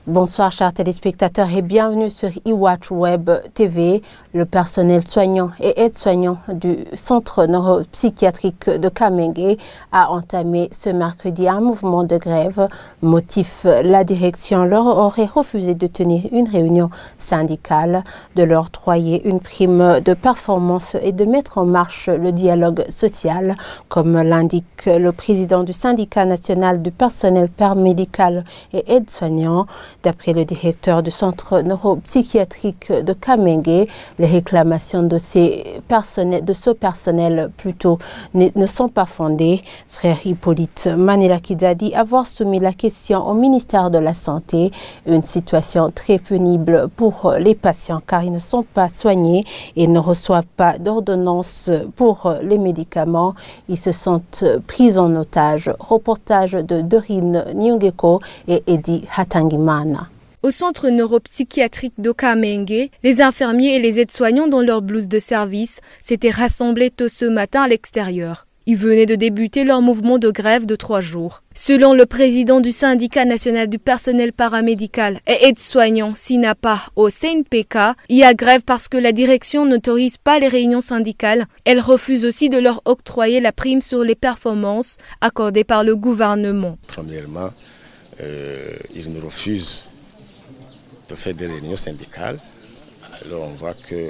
Bonsoir chers téléspectateurs et bienvenue sur iWatch Web TV. Le personnel soignant et aide-soignant du centre neuropsychiatrique de Kamenge a entamé ce mercredi un mouvement de grève. Motif, la direction leur aurait refusé de tenir une réunion syndicale, de leur octroyer une prime de performance et de mettre en marche le dialogue social, comme l'indique le président du syndicat national du personnel paramédical et aide-soignant. D'après le directeur du centre neuropsychiatrique de Kamenge, les réclamations de ce personnel plutôt ne sont pas fondées. Frère Hippolyte Manilakidza dit avoir soumis la question au ministère de la Santé. Une situation très pénible pour les patients car ils ne sont pas soignés et ne reçoivent pas d'ordonnance pour les médicaments. Ils se sentent pris en otage. Reportage de Dorine Nyungeko et Eddie Hatangimana. Au centre neuropsychiatrique de Kamenge, les infirmiers et les aides-soignants dans leur blouse de service s'étaient rassemblés tôt ce matin à l'extérieur. Ils venaient de débuter leur mouvement de grève de 3 jours. Selon le président du syndicat national du personnel paramédical et aide-soignant SINAPA au CNPK, il y a grève parce que la direction n'autorise pas les réunions syndicales. Elle refuse aussi de leur octroyer la prime sur les performances accordée par le gouvernement. Premièrement, ils nous refusent de faire des réunions syndicales. Alors on voit que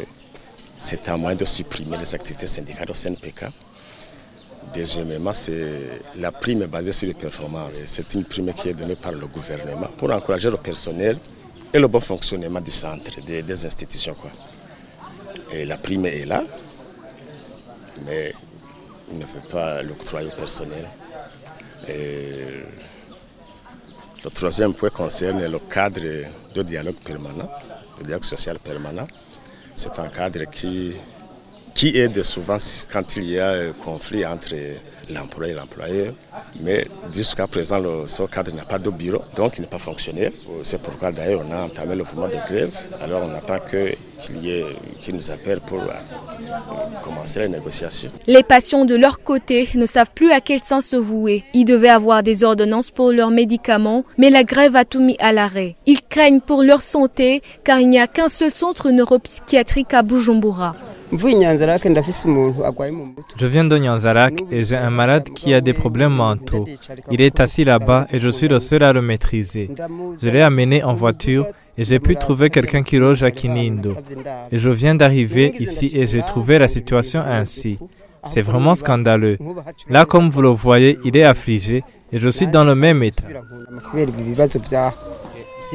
c'est un moyen de supprimer les activités syndicales au CNPK. Deuxièmement, la prime est basée sur les performances. C'est une prime qui est donnée par le gouvernement pour encourager le personnel et le bon fonctionnement du centre, des institutions, quoi. Et la prime est là, mais il ne veut pas l'octroyer au personnel. Le troisième point concerne le cadre de dialogue permanent, le dialogue social permanent. C'est un cadre qui aide souvent quand il y a un conflit entre l'employé et l'employeur. Mais jusqu'à présent, ce cadre n'a pas de bureau, donc il n'est pas fonctionnel. C'est pourquoi d'ailleurs on a entamé le mouvement de grève. Alors on attend qu'il nous appelle pour commencer les négociations. Les patients de leur côté ne savent plus à quel sens se vouer. Ils devaient avoir des ordonnances pour leurs médicaments, mais la grève a tout mis à l'arrêt. Ils craignent pour leur santé car il n'y a qu'un seul centre neuropsychiatrique à Bujumbura. Je viens de Nyanzarak et j'ai un malade qui a des problèmes mentaux. Il est assis là-bas et je suis le seul à le maîtriser. Je l'ai amené en voiture et j'ai pu trouver quelqu'un qui loge à Kinindo. Et je viens d'arriver ici et j'ai trouvé la situation ainsi. C'est vraiment scandaleux. Là, comme vous le voyez, il est affligé et je suis dans le même état.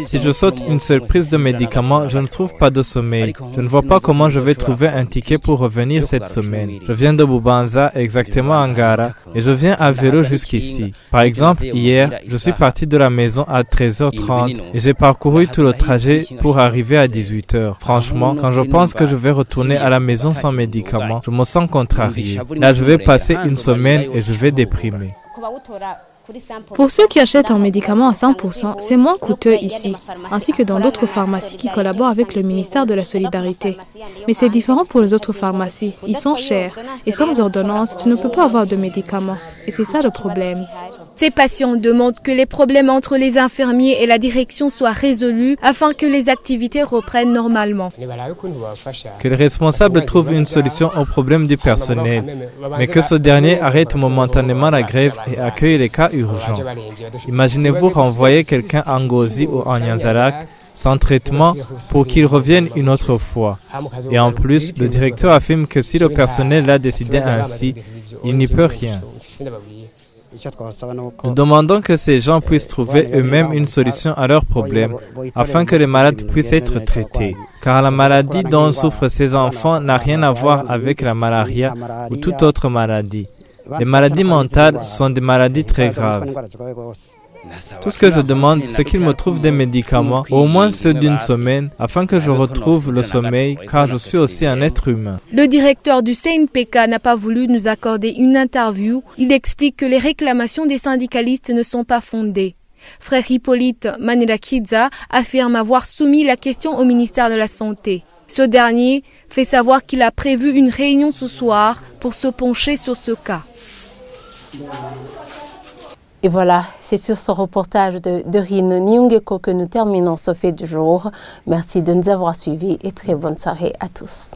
Si je saute une seule prise de médicaments, je ne trouve pas de sommeil. Je ne vois pas comment je vais trouver un ticket pour revenir cette semaine. Je viens de Bubanza, exactement à Ngara, et je viens à vélo jusqu'ici. Par exemple, hier, je suis parti de la maison à 13h30 et j'ai parcouru tout le trajet pour arriver à 18h. Franchement, quand je pense que je vais retourner à la maison sans médicaments, je me sens contrarié. Là, je vais passer une semaine et je vais déprimer. Pour ceux qui achètent un médicament à 100%, c'est moins coûteux ici, ainsi que dans d'autres pharmacies qui collaborent avec le ministère de la Solidarité. Mais c'est différent pour les autres pharmacies. Ils sont chers et sans ordonnance, tu ne peux pas avoir de médicaments. Et c'est ça le problème. Ces patients demandent que les problèmes entre les infirmiers et la direction soient résolus afin que les activités reprennent normalement. Que les responsables trouvent une solution au problème du personnel, mais que ce dernier arrête momentanément la grève et accueille les cas urgents. Imaginez-vous renvoyer quelqu'un à Ngozi ou en Nyanzarak sans traitement pour qu'il revienne une autre fois. Et en plus, le directeur affirme que si le personnel l'a décidé ainsi, il n'y peut rien. Nous demandons que ces gens puissent trouver eux-mêmes une solution à leurs problèmes afin que les malades puissent être traités. Car la maladie dont souffrent ces enfants n'a rien à voir avec la malaria ou toute autre maladie. Les maladies mentales sont des maladies très graves. Tout ce que je demande, c'est qu'ils me trouvent des médicaments, au moins ceux d'une semaine, afin que je retrouve le sommeil, car je suis aussi un être humain. Le directeur du CNPK n'a pas voulu nous accorder une interview. Il explique que les réclamations des syndicalistes ne sont pas fondées. Frère Hippolyte Manilakidza affirme avoir soumis la question au ministère de la Santé. Ce dernier fait savoir qu'il a prévu une réunion ce soir pour se pencher sur ce cas. Et voilà, c'est sur ce reportage de Dorine Nyungeko que nous terminons ce fait du jour. Merci de nous avoir suivis et très bonne soirée à tous.